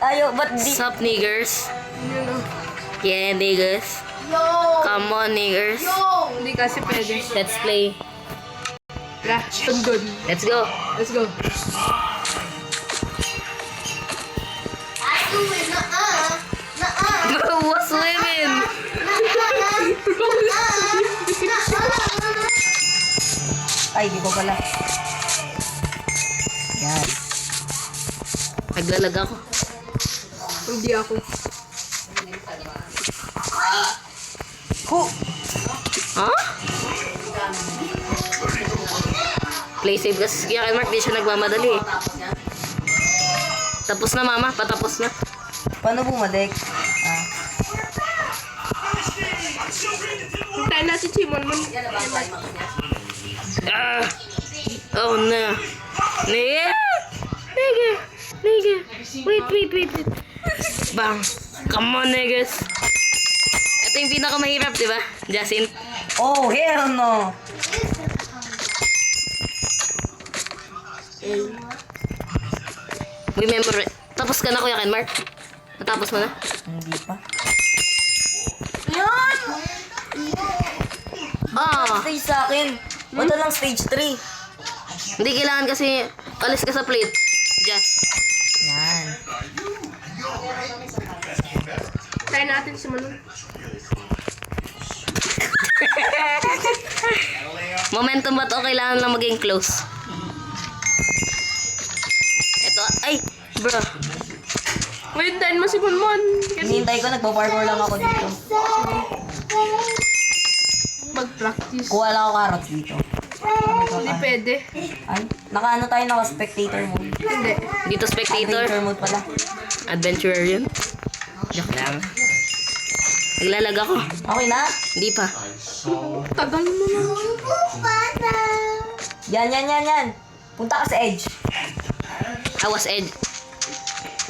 Ayo, ba't di? Sup, niggers? Yun o. Yeah, niggers. Yo! Come on, niggers. Yo! Hindi kasi pwede. Let's play. Tara, tundod. Let's go. Let's go. What's women? Ay, di ko pala. Yan. Naglalag ako. Hindi ako. Hu! Huh? Play safe kasi kaya kay Mark di siya nagmamadali eh. Tapos na mama, patapos na. Paano bumalik? Hintayin natin si Monmon. Ah! Oh no. Nigga! Nigga! Nigga! Wait. Bang! Come on, niggas! Ito yung pinakamahirap, di ba? Jacinth? Oh, hell no! Remember, tapos ka na Kuya Ken Mark? Natapos mo na? Hindi pa. Yan! Ah! Stage sa akin. Ba't lang stage 3? Hindi kailangan kasi alis ka sa plate. Just. Yan. Hintayin natin si Monmon. Momentum ba to? Kailangan lang maging close. Ito, ay! Bro. Wait, hintayin mo si Monmon. Kasi Hinihintay ko, nagpa-parkour lang ako dito. mag-practice. Kuha lang ako carrot dito. Hindi pwede. Ay, naka-ano tayo, naka-spectator mode. Hindi. Dito spectator. Adventure mode pala. Adventurer yun. Joke lang. Naglalag ako. Okay na? Hindi pa. Tagal mo na. Yan. Punta ka sa edge. I was edge.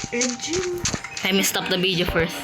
Edging. Let me stop the video first.